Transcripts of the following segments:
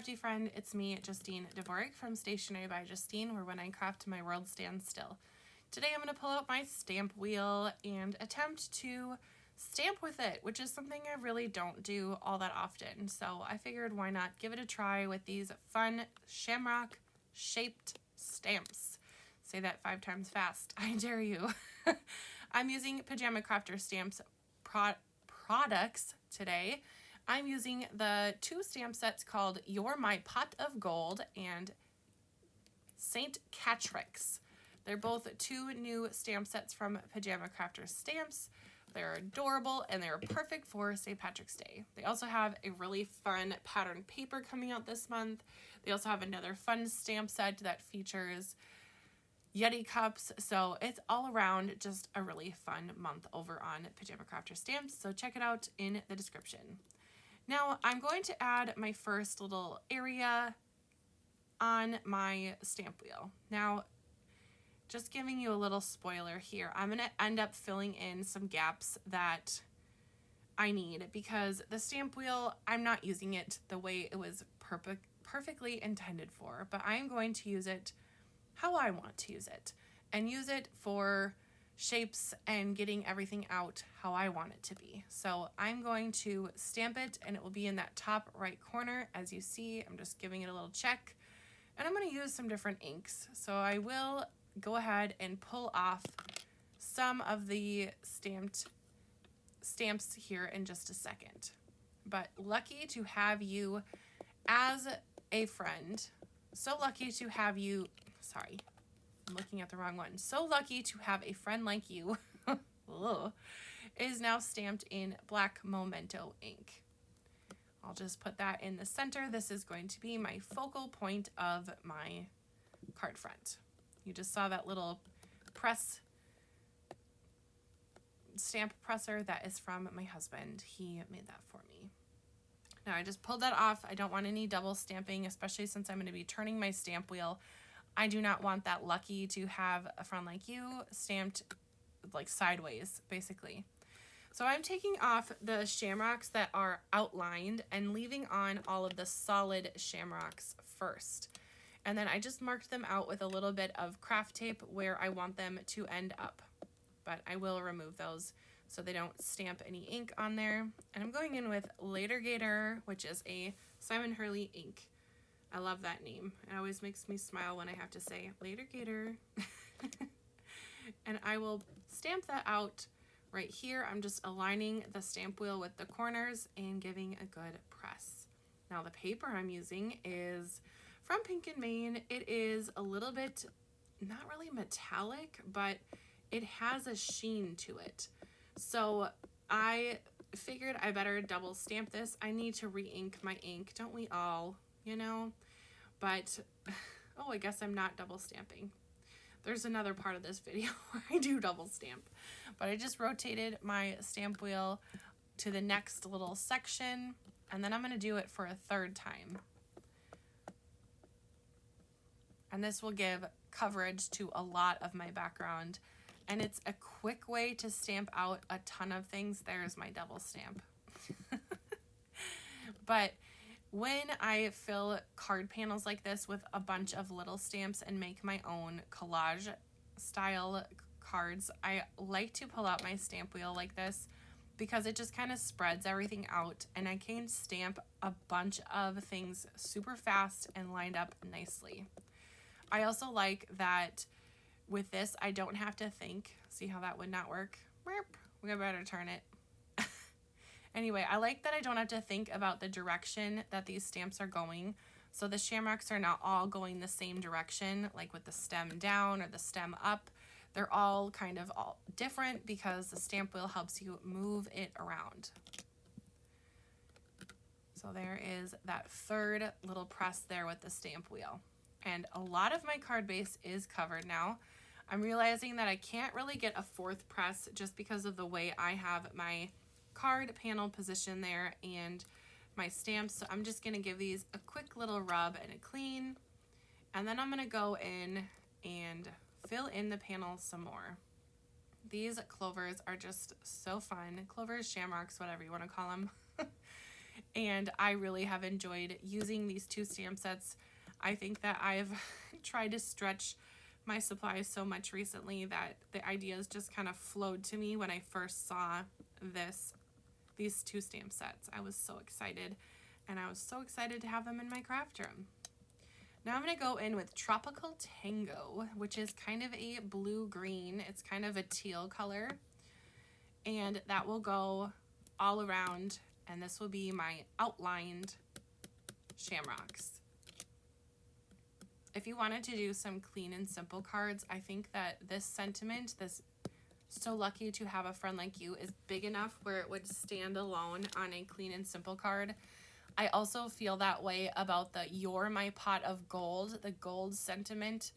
crafty friend, it's me, Justine Dvorak from Stationery by Justine, where when I craft, my world stands still. Today I'm going to pull out my stamp wheel and attempt to stamp with it, which is something I really don't do all that often. So I figured why not give it a try with these fun shamrock shaped stamps. Say that 5 times fast. I dare you. I'm using Pajama Crafter Stamps products today. I'm using the 2 stamp sets called You're My Pot of Gold and Saint Catrix. They're both 2 new stamp sets from Pajama Crafter Stamps. They're adorable and they're perfect for St. Patrick's Day. They also have a really fun pattern paper coming out this month. They also have another fun stamp set that features Yeti cups. So it's all around just a really fun month over on Pajama Crafter Stamps. So check it out in the description. Now I'm going to add my first little area on my stamp wheel. Now, just giving you a little spoiler here, I'm going to end up filling in some gaps that I need because the stamp wheel, I'm not using it the way it was perfectly intended for, but I'm going to use it how I want to use it and use it for shapes and getting everything out how I want it to be. So I'm going to stamp it and it will be in that top right corner. As you see, I'm just giving it a little check and I'm going to use some different inks. So I will go ahead and pull off some of the stamps here in just a second. But lucky to have you as a friend. So lucky to have you, sorry, I'm looking at the wrong one. So lucky to have a friend like you is now stamped in black Memento ink. I'll just put that in the center. This is going to be my focal point of my card front. You just saw that little stamp presser that is from my husband. He made that for me. Now I just pulled that off. I don't want any double stamping, especially since I'm going to be turning my stamp wheel. I do not want that lucky to have a friend like you stamped like sideways, basically. So I'm taking off the shamrocks that are outlined and leaving on all of the solid shamrocks first. And then I just marked them out with a little bit of craft tape where I want them to end up. But I will remove those so they don't stamp any ink on there. And I'm going in with Latergator, which is a Simon Hurley ink. I love that name. It always makes me smile when I have to say Latergator. And I will stamp that out right here. I'm just aligning the stamp wheel with the corners and giving a good press. Now the paper I'm using is from Pink & Main. It is a little bit, not really metallic, but it has a sheen to it. So I figured I better double stamp this. I need to re-ink my ink. Don't we all, you know? But, oh, I guess I'm not double stamping. There's another part of this video where I do double stamp. But I just rotated my stamp wheel to the next little section, and then I'm going to do it for a 3rd time. And this will give coverage to a lot of my background. And it's a quick way to stamp out a ton of things. There's my double stamp. But when I fill card panels like this with a bunch of little stamps and make my own collage style cards, I like to pull out my stamp wheel like this because it just kind of spreads everything out and I can stamp a bunch of things super fast and lined up nicely. I also like that with this, I don't have to think. See how that would not work? We better turn it. Anyway, I like that I don't have to think about the direction that these stamps are going. So the shamrocks are not all going the same direction, like with the stem down or the stem up. They're all kind of all different because the stamp wheel helps you move it around. So there is that 3rd little press there with the stamp wheel. And a lot of my card base is covered now. I'm realizing that I can't really get a 4th press just because of the way I have my card panel position there and my stamps. So I'm just going to give these a quick little rub and a clean. And then I'm going to go in and fill in the panel some more. These clovers are just so fun. Clovers, shamrocks, whatever you want to call them. And I really have enjoyed using these 2 stamp sets. I think that I've tried to stretch my supplies so much recently that the ideas just kind of flowed to me when I first saw these 2 stamp sets. I was so excited, and I was so excited to have them in my craft room. Now I'm going to go in with Tropical Tango, which is kind of a blue-green. It's kind of a teal color, and that will go all around, and this will be my outlined shamrocks. If you wanted to do some clean and simple cards, I think that this sentiment, this "so lucky to have a friend like you," is big enough where it would stand alone on a clean and simple card. I also feel that way about the "You're my pot of gold." The gold sentiment,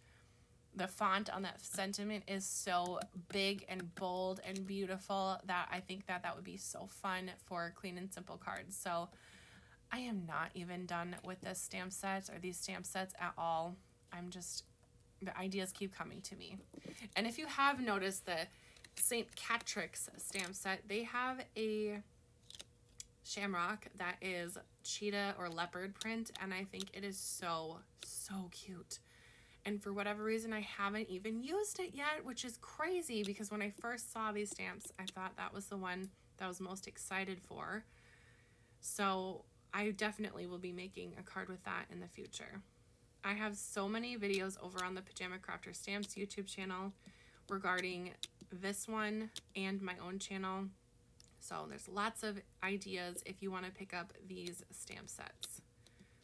the font on that sentiment is so big and bold and beautiful that I think that that would be so fun for clean and simple cards. So I am not even done with this stamp set or these stamp sets at all. The ideas keep coming to me. And if you have noticed the St. Patrick's stamp set, they have a shamrock that is cheetah or leopard print, and I think it is so, so cute. And for whatever reason, I haven't even used it yet, which is crazy because when I first saw these stamps, I thought that was the one that I was most excited for. So I definitely will be making a card with that in the future. I have so many videos over on the Pajama Crafter Stamps YouTube channel regarding this one and my own channel. So there's lots of ideas if you want to pick up these stamp sets.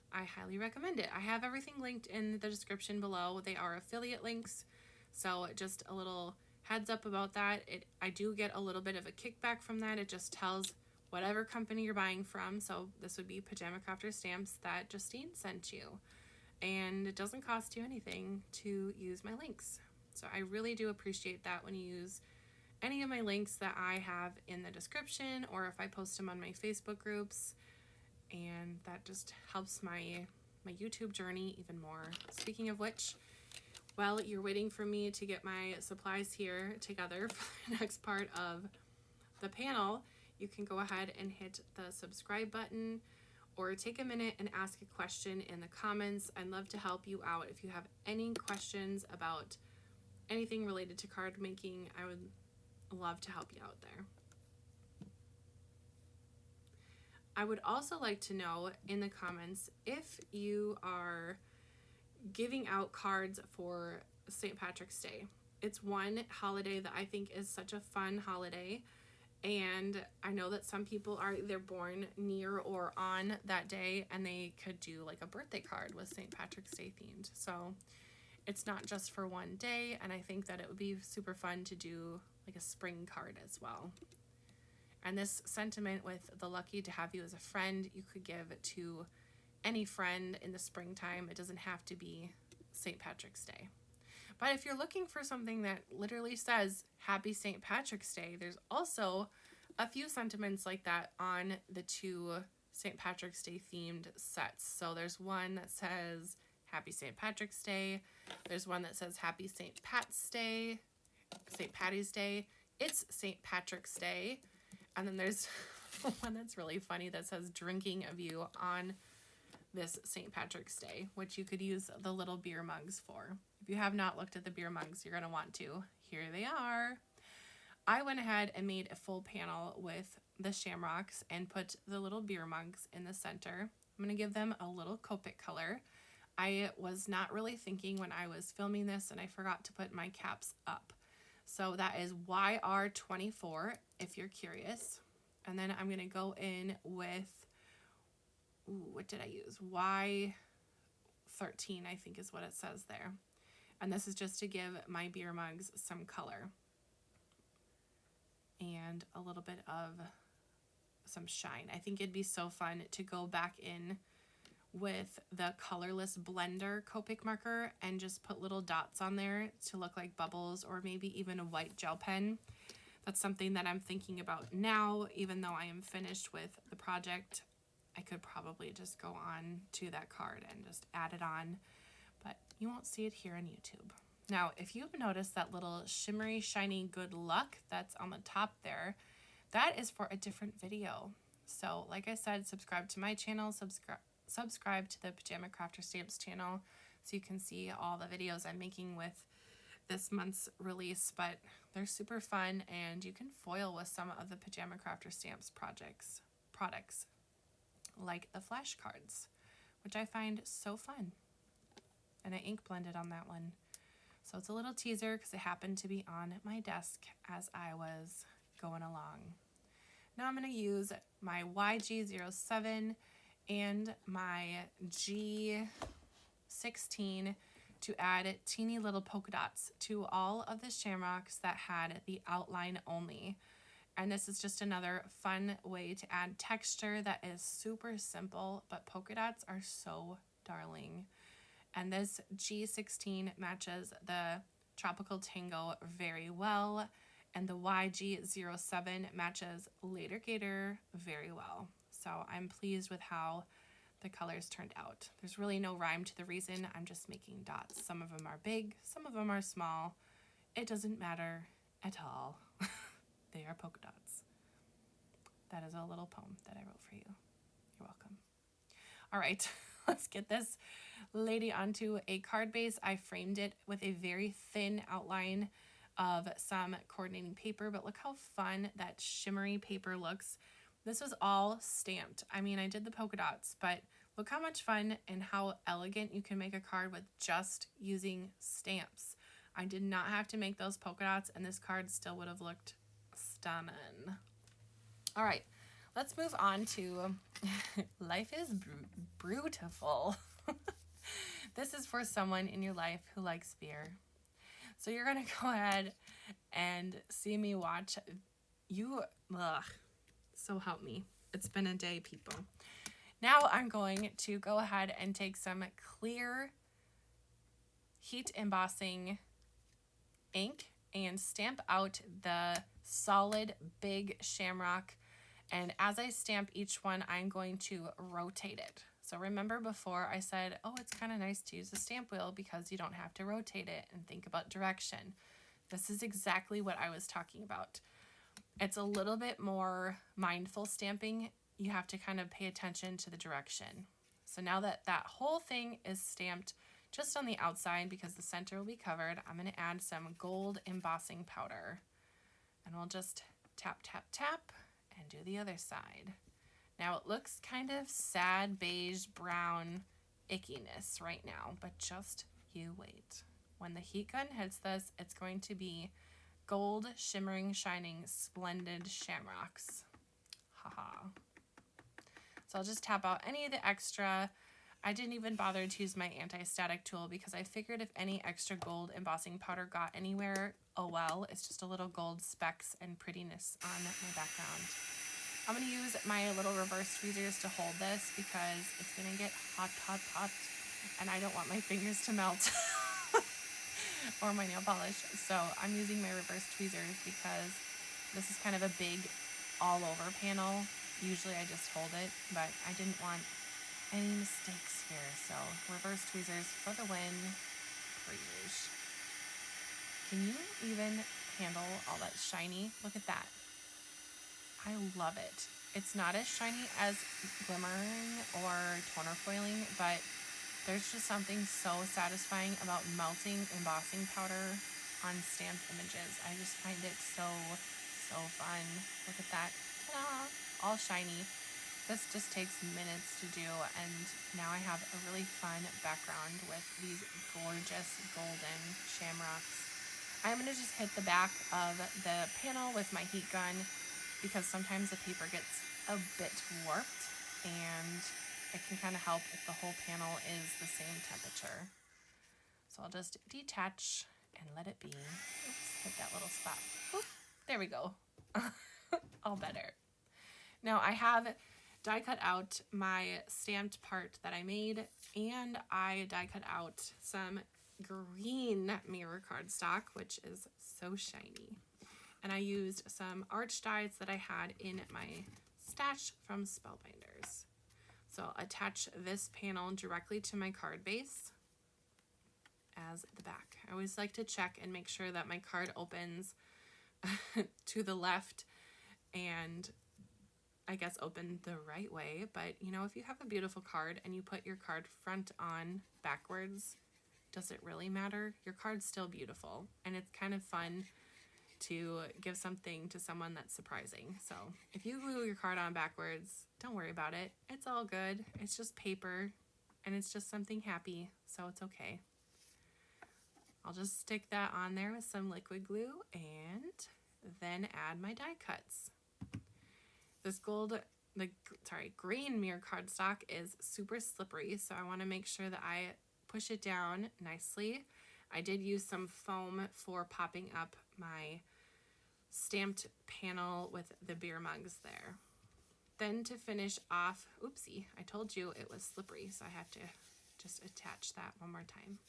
I highly recommend it. I have everything linked in the description below. They are affiliate links, so just a little heads up about that. I do get a little bit of a kickback from that. It just tells whatever company you're buying from. So this would be Pajama Crafter Stamps that Justine sent you. And it doesn't cost you anything to use my links. So I really do appreciate that when you use any of my links that I have in the description, or if I post them on my Facebook groups, and that just helps my YouTube journey even more. Speaking of which, while you're waiting for me to get my supplies here together for the next part of the panel, you can go ahead and hit the subscribe button or take a minute and ask a question in the comments. I'd love to help you out. If you have any questions about anything related to card making, I would love to help you out there. I would also like to know in the comments if you are giving out cards for St. Patrick's Day. It's one holiday that I think is such a fun holiday, and I know that some people are either born near or on that day, and they could do like a birthday card with St. Patrick's Day themed. So it's not just for one day, and I think that it would be super fun to do like a spring card as well. And this sentiment with "the lucky to have you as a friend," you could give to any friend in the springtime. It doesn't have to be St. Patrick's Day. But if you're looking for something that literally says Happy St. Patrick's Day, there's also a few sentiments like that on the 2 St. Patrick's Day themed sets. So there's one that says Happy St. Patrick's Day. There's one that says Happy St. Pat's Day, St. Patty's Day. It's St. Patrick's Day. And then there's one that's really funny that says "Drinking of You" on this St. Patrick's Day, which you could use the little beer mugs for. If you have not looked at the beer mugs, you're going to want to. Here they are. I went ahead and made a full panel with the shamrocks and put the little beer mugs in the center. I'm going to give them a little Copic color. I was not really thinking when I was filming this, and I forgot to put my caps up. So that is YR24 if you're curious. And then I'm going to go in with, what did I use? Y13, I think is what it says there. And this is just to give my beer mugs some color and a little bit of some shine. I think it'd be so fun to go back in with the colorless blender Copic marker and just put little dots on there to look like bubbles, or maybe even a white gel pen. That's something that I'm thinking about now. Even though I am finished with the project, I could probably just go on to that card and just add it on, but you won't see it here on YouTube. Now, if you've noticed that little shimmery, shiny good luck that's on the top there, that is for a different video. So like I said, subscribe to my channel, subscribe to the Pajama Crafter Stamps channel so you can see all the videos I'm making with this month's release, but they're super fun and you can foil with some of the Pajama Crafter Stamps products like the flashcards, which I find so fun. And I ink blended on that one. So it's a little teaser because it happened to be on my desk as I was going along. Now I'm going to use my YG07 and my G16 to add teeny little polka dots to all of the shamrocks that had the outline only. And this is just another fun way to add texture that is super simple, but polka dots are so darling. And this G16 matches the Tropical Tango very well, and the YG07 matches Later Gator very well. So I'm pleased with how the colors turned out. There's really no rhyme to the reason. I'm just making dots. Some of them are big, some of them are small. It doesn't matter at all. They are polka dots. That is a little poem that I wrote for you. You're welcome. All right, let's get this lady onto a card base. I framed it with a very thin outline of some coordinating paper, but look how fun that shimmery paper looks. This was all stamped. I mean, I did the polka dots, but look how much fun and how elegant you can make a card with just using stamps. I did not have to make those polka dots, and this card still would have looked stunning. All right, let's move on to Life is Beautiful. This is for someone in your life who likes beer. So you're going to go ahead and see me watch you. So help me. It's been a day, people. Now I'm going to go ahead and take some clear heat embossing ink and stamp out the solid big shamrock. And as I stamp each one, I'm going to rotate it. So remember before I said, oh, it's kind of nice to use a stamp wheel because you don't have to rotate it and think about direction. This is exactly what I was talking about. It's a little bit more mindful stamping. You have to kind of pay attention to the direction. So now that that whole thing is stamped just on the outside because the center will be covered, I'm going to add some gold embossing powder. And we'll just tap, tap, tap and do the other side. Now it looks kind of sad, beige, brown ickiness right now, but just you wait. When the heat gun hits this, it's going to be gold, shimmering, shining, splendid shamrocks. Haha. So I'll just tap out any of the extra. I didn't even bother to use my anti-static tool because I figured if any extra gold embossing powder got anywhere, oh well, it's just a little gold specks and prettiness on my background. I'm going to use my little reverse tweezers to hold this because it's going to get hot, hot, hot, and I don't want my fingers to melt or my nail polish. So I'm using my reverse tweezers because this is kind of a big all-over panel. Usually I just hold it, but I didn't want any mistakes here. So reverse tweezers for the win, please. Can you even handle all that shiny? Look at that. I love it. It's not as shiny as glimmering or toner foiling, but there's just something so satisfying about melting embossing powder on stamped images. I just find it so fun. Look at that. Ta-da! All shiny. This just takes minutes to do, and now I have a really fun background with these gorgeous golden shamrocks. I'm going to just hit the back of the panel with my heat gun because sometimes the paper gets a bit warped, and it can kind of help if the whole panel is the same temperature. So I'll just detach and let it be. Oops, hit that little spot. Oop, there we go. All better. Now I have die cut out my stamped part that I made, and I die cut out some green mirror cardstock, which is so shiny. And I used some arch dies that I had in my stash from Spellbinders. So I'll attach this panel directly to my card base as the back. I always like to check and make sure that my card opens to the left and I guess, opened the right way, but you know, if you have a beautiful card and you put your card front on backwards, does it really matter? Your card's still beautiful, and it's kind of fun to give something to someone that's surprising. So if you glue your card on backwards, don't worry about it. It's all good. It's just paper, and it's just something happy, so it's okay. I'll just stick that on there with some liquid glue and then add my die cuts. This green mirror cardstock is super slippery, so I want to make sure that I push it down nicely. I did use some foam for popping up my stamped panel with the beer mugs there. Then to finish off, oopsie, I told you it was slippery, so I have to just attach that one more time.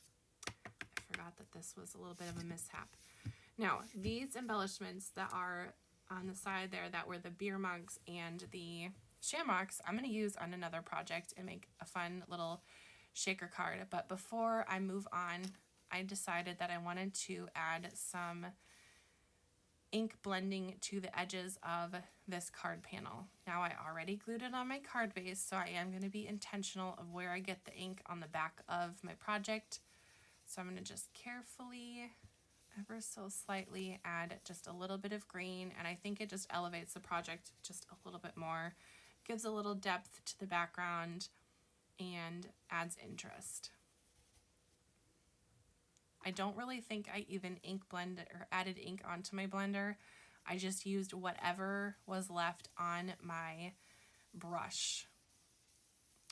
I forgot that this was a little bit of a mishap. Now, these embellishments that are on the side there that were the beer mugs and the shamrocks, I'm going to use on another project and make a fun little shaker card. But before I move on, I decided that I wanted to add some ink blending to the edges of this card panel. Now, I already glued it on my card base, so I am going to be intentional of where I get the ink on the back of my project. So I'm going to just carefully, ever so slightly, add just a little bit of green, and I think it just elevates the project just a little bit more, gives a little depth to the background, and adds interest. I don't really think I even ink blended or added ink onto my blender. I just used whatever was left on my brush.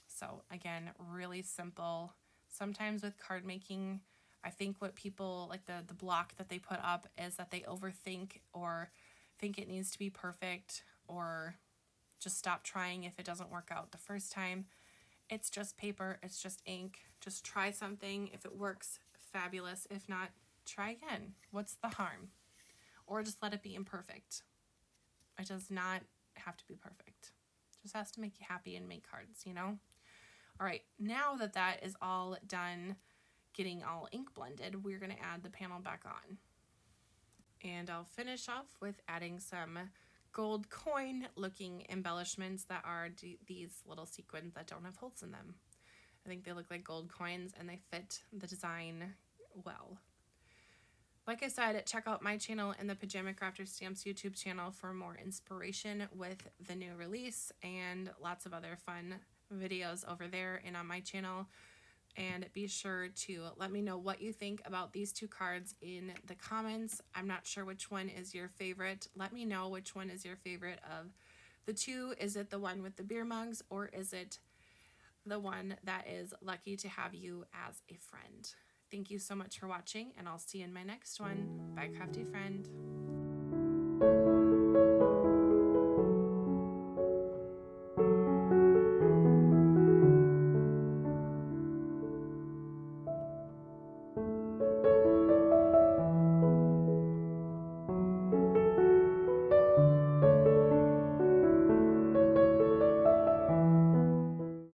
So again, really simple. Sometimes with card making, I think what people, like the block that they put up is that they overthink or think it needs to be perfect or just stop trying if it doesn't work out the first time. It's just paper, it's just ink. Just try something. If it works, fabulous. If not, try again. What's the harm? Or just let it be imperfect. It does not have to be perfect. It just has to make you happy and make cards, you know? All right, now that that is all done, getting all ink blended, we're going to add the panel back on. And I'll finish off with adding some gold coin looking embellishments that are these little sequins that don't have holes in them. I think they look like gold coins and they fit the design well. Like I said, check out my channel and the Pajama Crafter Stamps YouTube channel for more inspiration with the new release and lots of other fun videos over there and on my channel. And be sure to let me know what you think about these two cards in the comments. I'm not sure which one is your favorite. Let me know which one is your favorite of the two. Is it the one with the beer mugs, or is it the one that is lucky to have you as a friend? Thank you so much for watching, and I'll see you in my next one. Bye, Crafty friend.